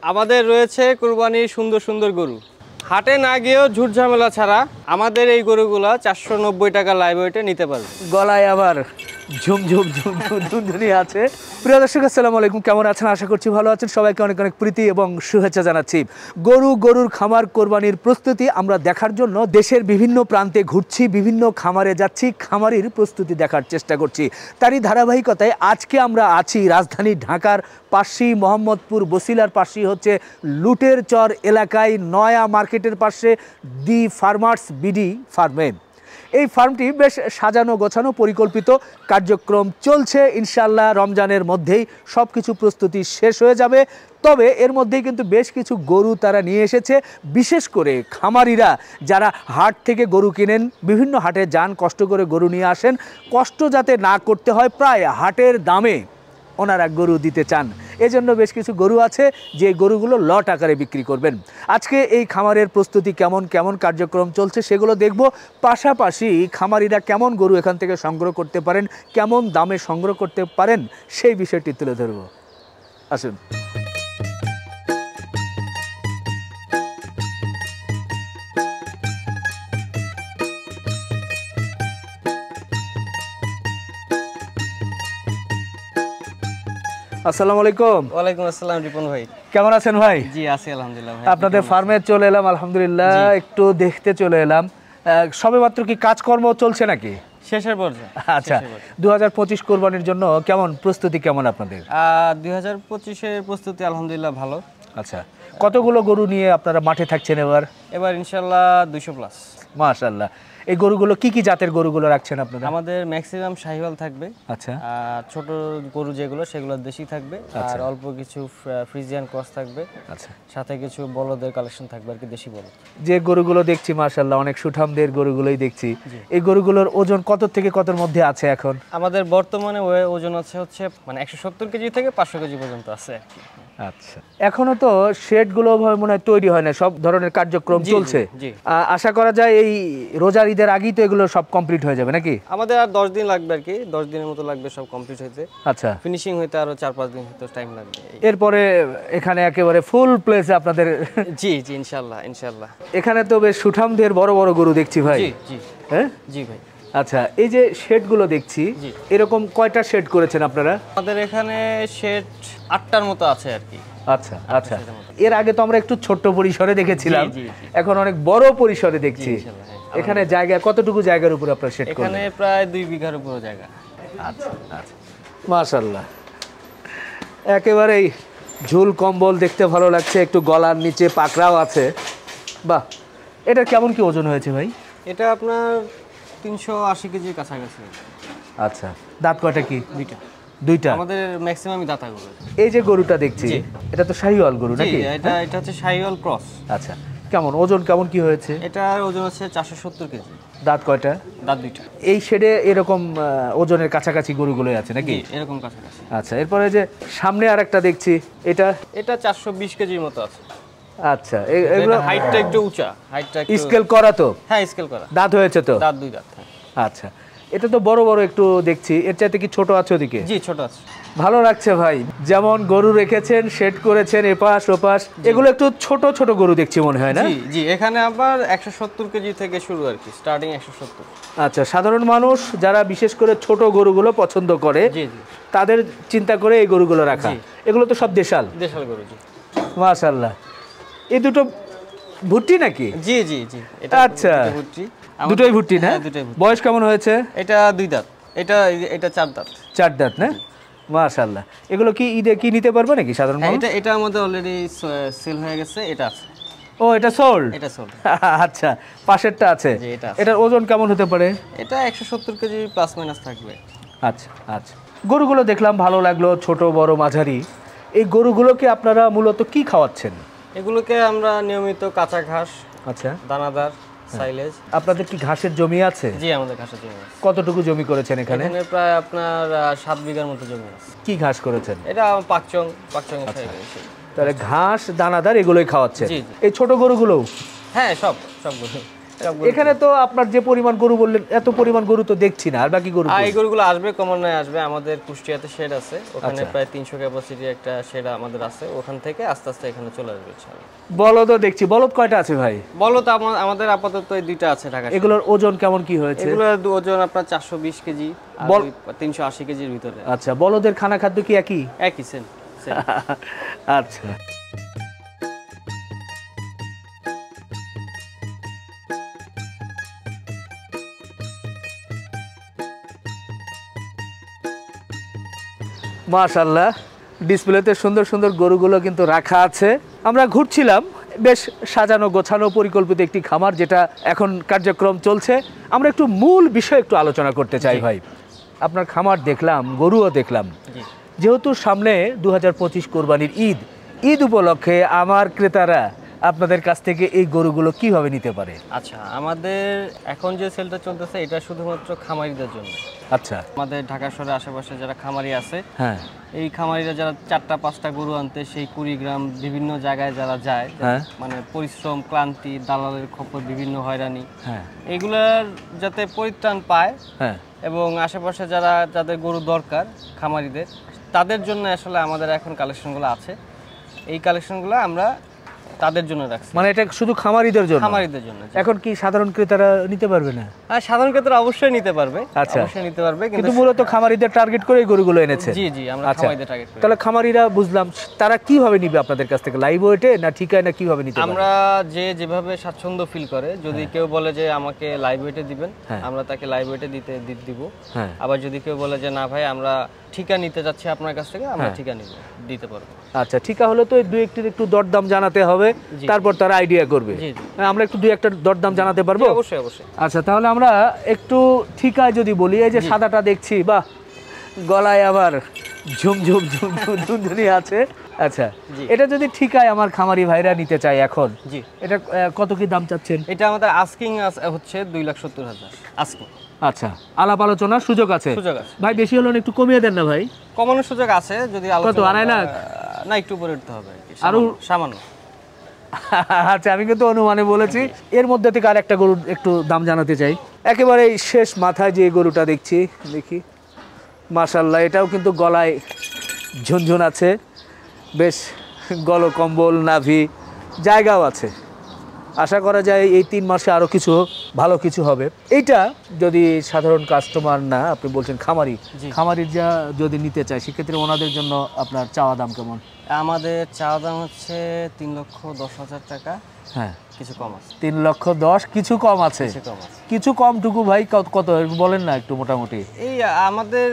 আমাদের রয়েছে কুরবানির সুন্দর সুন্দর গরু। হাটে না গিয়েও ঝুট ঝামেলা ছাড়া আমাদের এই গরুগুলা 490 টাকা লাইভ ওয়েটে নিতে পারবে। গলায় আবার ঝুমঝুম ঝুমঝুনি আছে। প্রিয় দর্শক আসসালামু আলাইকুম, কেমন আছেন? আশা করছি ভালো আছেন। সবাইকে অনেক অনেক প্রীতি এবং শুভেচ্ছা জানাচ্ছি। গরুর খামার কোরবানির প্রস্তুতি আমরা দেখার জন্য দেশের বিভিন্ন প্রান্তে ঘুরছি, বিভিন্ন খামারে যাচ্ছি, খামারির প্রস্তুতি দেখার চেষ্টা করছি। তারই ধারাবাহিকতায় আজকে আমরা আছি রাজধানী ঢাকার পাশেই মোহাম্মদপুর বসিলার পাশেই হচ্ছে লুটের চর এলাকায় নয়া মার্কেটের পাশে দি ফার্মার্স বিডি ফার্মে। এই ফার্মটি বেশ সাজানো গোছানো পরিকল্পিত কার্যক্রম চলছে। ইনশাআল্লাহ রমজানের মধ্যেই সব কিছু প্রস্তুতি শেষ হয়ে যাবে। তবে এর মধ্যেই কিন্তু বেশ কিছু গরু তারা নিয়ে এসেছে। বিশেষ করে খামারিরা যারা হাট থেকে গরু কিনেন, বিভিন্ন হাটে যান, কষ্ট করে গরু নিয়ে আসেন, কষ্ট যাতে না করতে হয়, প্রায় হাটের দামে ওনারা গরু দিতে চান। এজন্য বেশ কিছু গরু আছে যে গরুগুলো লট আকারে বিক্রি করবেন। আজকে এই খামারের প্রস্তুতি কেমন কেমন কার্যক্রম চলছে সেগুলো দেখব। পাশাপাশি খামারিরা কেমন গরু এখান থেকে সংগ্রহ করতে পারেন, কেমন দামে সংগ্রহ করতে পারেন সেই বিষয়টি তুলে ধরব। আসুন। আসসালামু আলাইকুম। ওয়ালাইকুম আসসালাম রিপন ভাই, কেমন আছেন ভাই? জি আছি আলহামদুলিল্লাহ ভাই। আপনাদের ফার্মে চলে এলাম, আলহামদুলিল্লাহ একটু দেখতে চলে এলাম। সবে মাত্র কি কাজকর্ম চলছে নাকি? শেষের পর্যায়ে। আচ্ছা, 2025 কোরবানির জন্য কেমন প্রস্তুতি, কেমন আপনাদের? 2025-এর প্রস্তুতি আলহামদুলিল্লাহ ভালো। আচ্ছা, কতগুলো গরু নিয়ে আপনারা মাঠে থাকছেন এবার? এবার ইনশাআল্লাহ 200 প্লাস। মাশাআল্লাহ। এই গরুগুলো কি কি জাতের গরুগুলো রাখছেন আপনারা? আমাদের ম্যাক্সিমাম শাহিওয়াল থাকবে। আচ্ছা। আর ছোট গরু যেগুলো সেগুলো দেশি থাকবে। আর অল্প কিছু ফ্রিজিয়ান ক্রস থাকবে। আচ্ছা, সাথে কিছু বলদের কালেকশন থাকবে আর কি, দেশি বলদ। যে গরুগুলো দেখছি মাশাআল্লাহ অনেক সুঠামদের গরুগুলোই দেখছি। এই গরুগুলোর ওজন কত থেকে কতর মধ্যে আছে এখন? আমাদের বর্তমানে ওজন হচ্ছে মানে 170 কেজি থেকে 500 কেজি পর্যন্ত আছে আর কি। আচ্ছা, এখনো তো শেডগুলো মনে হয় তৈরি হয় না, সব ধরনের কার্যক্রম চলছে। আশা করা যায় এই রোজার ঈদের আগেই তো এগুলো সব কমপ্লিট হয়ে যাবে নাকি? আমাদের আর 10 দিন লাগবে আর কি, 10 দিনের মতো লাগবে সব কমপ্লিট হইতে। আচ্ছা, ফিনিশিং হইতে আরো 4-5 দিন হয়তো টাইম লাগবে। এরপরে এখানে একেবারে ফুল প্লেসে আপনাদের। জি জি ইনশাআল্লাহ ইনশাআল্লাহ। এখানে তো বেশ সুঠামদের বড় বড় গরু দেখছি ভাই। জি জি হ্যাঁ জি ভাই। আচ্ছা, এই যে শেডগুলো দেখছি, এরকম কয়টা শেড করেছেন আপনারা? আমাদের এখানে শেড 8টার মতো আছে আর কি। আচ্ছা আচ্ছা, এর আগে তো আমরা একটু ছোট্ট পরিসরে দেখেছিলাম, এখন অনেক বড় পরিসরে দেখছি। এখানে জায়গা কতটুকু জায়গার উপর আপনারা শেড করেন? এখানে প্রায় 2 বিঘার উপর জায়গা। আচ্ছা আচ্ছা, মাশাআল্লাহ একেবারেই ঝুল কম্বল দেখতে ভালো লাগছে, একটু গলার নিচে পাকড়াও আছে। বাহ, এটা কেমন কি ওজন হয়েছে ভাই? এটা আপনার 380 কেজির কাছাকাছি। আচ্ছা, দাঁত কয়টা কি? দুইটা। আমাদের ম্যাক্সিমামই দাঁতা গরু। এই যে গরুটা দেখছি এটা তো শাহিওয়াল গরু নাকি? এটা হচ্ছে শাহিওয়াল ক্রস। আচ্ছা, কেমন ওজন কেমন কি হয়েছে? এটার ওজন হচ্ছে 470 কেজি। দাঁত কয়টা? দাঁত 2টা। এই শেডে এরকম ওজনের কাছাকাছি গরুগুলোই আছে নাকি? এরকম কাছাকাছি। আচ্ছা, এরপরে যে সামনে আরেকটা দেখছি, এটা 420 কেজির মতো আছে। আচ্ছা, এগুলো হাইটটা একটু উঁচা, হাইটটা একটু স্কেল করা তো? হ্যাঁ স্কেল করা। দাঁত হয়েছে তো? দাঁত 2 দাঁত। আচ্ছা, এটা তো বড় বড় একটু দেখছি, এর চাইতে কি ছোট আছে ওদিকে? জি ছোট আছে। ভালো লাগছে ভাই, যেমন গরু রেখেছেন, শেড করেছেন এপাশ ওপাশ, এগুলো একটু ছোট ছোট গরু দেখছি মনে হয় না? জি জি, এখানে আবার 170 কেজি থেকে শুরু আর কি, স্টার্টিং 170। আচ্ছা, সাধারণ মানুষ যারা বিশেষ করে ছোট গরুগুলো পছন্দ করে, জি জি, তাদের চিন্তা করে এই গরুগুলো রাখা। এগুলো তো সব দেশাল গরু। জি মাশাআল্লাহ। এই দুটো ভুট্টি নাকি? জি জি জি, এটা আচ্ছা ভুট্টি। দুটোই ভুট্টি না? বয়স কেমন হয়েছে? এটা 2 দাঁত, এটা 4 দাঁত। 4 দাঁত না? মাশাআল্লাহ। এগুলো কি ঈদে কি নিতে পারবে নাকি সাধারণ মানুষ? এটা আমাদের অলরেডি সেল হয়ে গেছে, এটা আছে। ও, এটা সোল্ড? এটা সোল্ড। আচ্ছা, পাশেরটা আছে। জি, এটার ওজন কেমন হতে পারে? এটা 170 কেজি প্লাস মাইনাস থাকবে। আচ্ছা আচ্ছা, গরুগুলো দেখলাম ভালো লাগলো, ছোট বড় মাঝারি। এই গরুগুলোকে আপনারা মূলত কি খাওয়াচ্ছেন? এগুলোকে আমরা নিয়মিত কাঁচা ঘাস, আচ্ছা, দানাদার, সাইলেজ। আপনাদের কি ঘাসের জমি আছে? জি আমাদের ঘাসের জমি আছে। কতটুকু জমি করেছেন এখানে? এখানে প্রায় আপনার 7 বিঘার মতো জমি আছে। কি ঘাস করেছেন? এটা পাকচং এর। তাহলে ঘাস দানাদার এগুলোই খাওয়াচ্ছেন? জি। এই ছোট গরুগুলো? হ্যাঁ সব গরু। এখানে তো আপনার যে পরিমাণ গরু বললেন, এত পরিমাণ গরু তো দেখছি না, আর বাকি গরু এই গরুগুলো আসবে ক্রমান্বয়ে আসবে। আমাদের কুষ্টিয়াতে শেড আছে, ওখানে প্রায় 300 ক্যাপাসিটি একটা শেড আমাদের আছে, ওখান থেকে আস্তে আস্তে এখানে চলে আসবে। বলদও দেখছি। বলদ কয়টা আছে ভাই? বলদ আমাদের আপাতত এই দুইটা আছে ঢাকা। এগুলোর ওজন কেমন কি হয়েছে? এগুলোর ওজন আপনার 420 কেজি আর 380 কেজির ভিতরে। আচ্ছা, বলদের খানা খাদ্য কি একই? একই সেম। আচ্ছা, মাশাআল্লাহ, ডিসপ্লেতে সুন্দর সুন্দর গরুগুলো কিন্তু রাখা আছে। আমরা ঘুরছিলাম, বেশ সাজানো গোছানো পরিকল্পিত একটি খামার, যেটা এখন কার্যক্রম চলছে। আমরা একটু মূল বিষয় একটু আলোচনা করতে চাই ভাই। আপনার খামার দেখলাম, গরুও দেখলাম। যেহেতু সামনে 2025 কোরবানির ঈদ উপলক্ষে আমার ক্রেতারা আপনাদের কাছ থেকে এই গরুগুলো কিভাবে নিতে পারে? আচ্ছা, আমাদের এখন যে সেলটা চলতেছে এটা শুধুমাত্র খামারিদের জন্য। আচ্ছা, আমাদের ঢাকা শহরের আশেপাশে যারা খামারি আছে, হ্যাঁ, এই খামারিরা যারা 4টা-5টা গরু আনতে সেই কুড়িগ্রাম বিভিন্ন জায়গায় যারা যায়, হ্যাঁ, মানে পরিশ্রম, ক্লান্তি, দালালের খপ্পর, বিভিন্ন হয়রানি, হ্যাঁ, এগুলার যাতে পরিত্রাণ পায়, হ্যাঁ, এবং আশেপাশে যাদের গরু দরকার খামারিদের, তাদের জন্য আসলে আমাদের এখন কালেকশনগুলো আছে। এই কালেকশনগুলো আমরা তাদের জন্য রাখছি। মানে এটা শুধু খামারিদের জন্য? খামারিদের জন্য। এখন কি সাধারণ ক্রেতারা নিতে পারবে না? হ্যাঁ, সাধারণ ক্রেতারা অবশ্যই নিতে পারবে। আচ্ছা, অবশ্যই নিতে পারবে, কিন্তু মূলত খামারিদের টার্গেট করে এই গরুগুলো এনেছে। জি জি, আমরা আচ্ছা, খামারিদের টার্গেট করি। তাহলে খামারিরা বুঝলাম তারা কিভাবে নিবে আপনাদের কাছ থেকে? লাইভ ওয়েটে না ঠিকায়, না কিভাবে নিতে পারবে? আমরা যেভাবে স্বাচ্ছন্দ্য ফিল করে, যদি কেউ বলে যে আমাকে লাইভ ওয়েটে দিবেন, আমরা তাকে লাইভ ওয়েটে দিব। আবার যদি কেউ বলে যে না ভাই আমরা ঠিকা নিতে যাচ্ছি আপনার কাছ থেকে, আমরা ঠিকা দিতে পারবো। আচ্ছা, ঠিকা হলে তো দুই একটু দরদাম জানাতে হবে, তারপর তারা আইডিয়া করবে। আমরা একটু দুই একটা দরদাম জানাতে পারবো? অবশ্যই অবশ্যই। আচ্ছা, তাহলে আমরা একটু ঠিকায় যদি বলি, এই যে সাদাটা দেখছি, বাহ, গলায় আবার ঝুমঝুম ঝুমঝুম ঝুনঝুনি আছে। আচ্ছা, এটা যদি ঠিকায় আমার খামারি ভাইরা নিতে চায় এখন, জি, এটা কত কি দাম চাচ্ছেন? এটা আমাদের আস্কিং হচ্ছে 2,70,000 আস্কিং। আচ্ছা, আলাপ আলোচনার সুযোগ আছে? সুযোগ আছে ভাই, বেশি হলে একটু কমিয়ে দেন না ভাই? কমানোর সুযোগ আছে যদি আলোচনা। কত, 2.5 লাখ? না, একটু উপরে উঠতে হবে আরো সামান্য। আচ্ছা, আমি কিন্তু অনুমানে বলেছি। এর মধ্যে থেকে আর একটা গরুর একটু দাম জানাতে চাই। একেবারে শেষ মাথায় যে গরুটা দেখছি, দেখি, মাশাআল্লাহ, এটাও কিন্তু গলায় ঝুনঝুন আছে, বেশ গলকম্বল, নাভি, জায়গাও আছে। আশা করা যায় এই 3 মাসে আরও কিছু ভালো কিছু হবে। এইটা যদি সাধারণ কাস্টমার না, আপনি বলছেন খামারি যা যদি নিতে চায়, সেক্ষেত্রে ওনাদের জন্য আপনার চাওয়া দাম কেমন? আমাদের চাওয়া দাম হচ্ছে 3,10,000 টাকা। হ্যাঁ, কিছু কম আছে। 3,10,000 কিছু কম আছে? কিছু কমটুকু ভাই কত বলেন না একটু মোটামুটি। এই আমাদের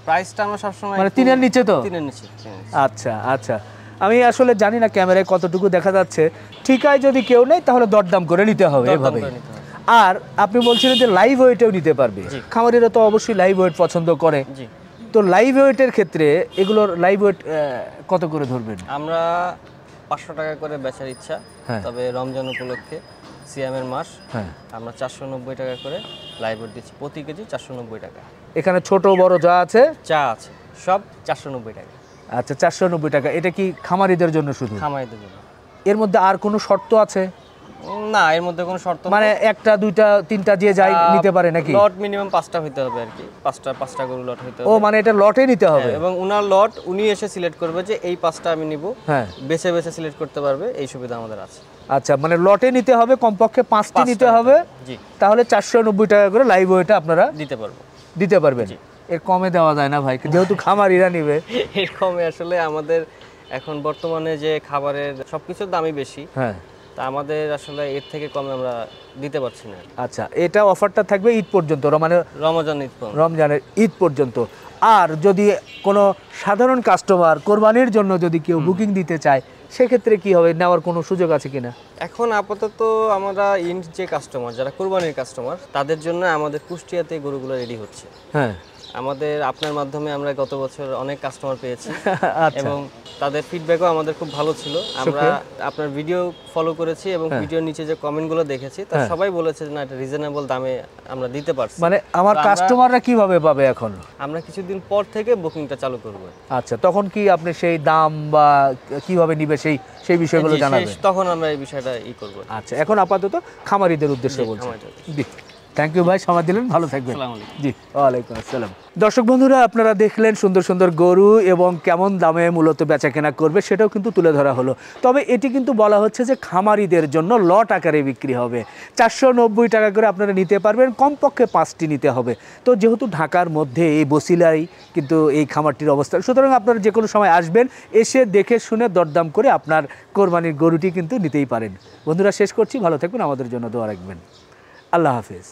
প্রাইসটা আমরা সবসময় মানে 3-এর নিচে তো? 3-এর নিচে। আচ্ছা আচ্ছা, আমি আসলে জানি না ক্যামেরায় কতটুকু দেখা যাচ্ছে। ঠিকায় যদি কেউ নেই তাহলে দরদাম করে নিতে হবে এভাবে। আর আপনি বলছিলেন যে লাইভ ওয়েটেও নিতে পারবে। খামারিরা তো অবশ্যই লাইভ ওয়েট পছন্দ করে। তো লাইভ ওয়েটের ক্ষেত্রে এগুলোর লাইভ ওয়েট কত করে ধরবেন? আমরা 500 টাকা করে বেচার ইচ্ছা, তবে রমজান উপলক্ষে সিয়ামের মাস, আমরা 490 টাকা করে লাইভ ওয়েট দিচ্ছি, প্রতি কেজি 490 টাকা। এখানে ছোট বড় যা আছে সব 490 টাকা। আচ্ছা, 490 টাকা। এটা কি খামারিদের জন্য শুধু? খামারিদের জন্য। এর মধ্যে আর কোনো শর্ত আছে? না, এর মধ্যে কোনো শর্ত মানে 1টা 2টা 3টা যে যাই নিতে পারে নাকি? লট মিনিমাম 5টা হইতে হবে আর কি, 5টা গরু লট হইতে হবে। ও, মানে এটা লটে নিতে হবে? এবং উনার লট উনি এসে সিলেক্ট করবে যে এই 5টা আমি নিব, বেছে বেছে সিলেক্ট করতে পারবে, এই সুবিধা আমাদের আছে। আচ্ছা, মানে লটে নিতে হবে, কমপক্ষে 5টি নিতে হবে। জি, তাহলে 490 টাকা করে লাইভ ওয়েটটা আপনারা দিতে পারবেন। এর কমে দেওয়া যায় না ভাই, যেহেতু খামারিরা নিবে? এর কমে আসলে আমাদের এখন বর্তমানে যে খাবারের সবকিছুর দামই বেশি, তা আমাদের আসলে এর থেকে কমে আমরা দিতে পারছি না। আচ্ছা, এটা অফারটা থাকবে ঈদ পর্যন্ত, মানে রমজানের ঈদ পর্যন্ত। আর যদি কোনো সাধারণ কাস্টমার কোরবানির জন্য যদি কেউ বুকিং দিতে চায়, সেক্ষেত্রে কি হবে? নেওয়ার কোনো সুযোগ আছে কিনা? এখন আপাতত আমরা যে কাস্টমার, যারা কোরবানির কাস্টমার, তাদের জন্য আমাদের কুষ্টিয়াতে গরুগুলো রেডি হচ্ছে। আমাদের আপনার মাধ্যমে আমরা গত বছর অনেক কাস্টমার পেয়েছি এবং তাদের ফিডব্যাকও আমাদের খুব ভালো ছিল। আমরা আপনার ভিডিও ফলো করেছি এবং ভিডিওর নিচে যে কমেন্টগুলো দেখেছি তা সবাই বলেছে যে না এটা রিজনেবল দামে আমরা দিতে পারছি। মানে আমার কাস্টমাররা কিভাবে পাবে এখন? আমরা কিছুদিন পর থেকে বুকিংটা চালু করব। আচ্ছা, তখন কি আপনি সেই দাম বা কিভাবে নিবে সেই বিষয়গুলো জানাবেন? তখন আমরা এই বিষয়টা করব। আচ্ছা, এখন আপাতত খামারিদের উদ্দেশ্যে বলছি। জি, থ্যাংক ইউ ভাই, সময় দিলেন, ভালো থাকবেন। জি, ওয়ালাইকুম আসসালাম। দর্শক বন্ধুরা, আপনারা দেখলেন সুন্দর সুন্দর গরু এবং কেমন দামে মূলত বেচা কেনা করবে সেটাও কিন্তু তুলে ধরা হলো। তবে এটি কিন্তু বলা হচ্ছে যে খামারিদের জন্য লট আকারে বিক্রি হবে। 490 টাকা করে আপনারা নিতে পারবেন, কমপক্ষে 5টি নিতে হবে। তো যেহেতু ঢাকার মধ্যে এই বসিলাই কিন্তু এই খামারটির অবস্থান, সুতরাং আপনারা যে কোনো সময় আসবেন, এসে দেখে শুনে দরদাম করে আপনার কোরবানির গরুটি কিন্তু নিতেই পারেন। বন্ধুরা, শেষ করছি, ভালো থাকবেন, আমাদের জন্য দোয়া রাখবেন। আল্লাহ হাফেজ।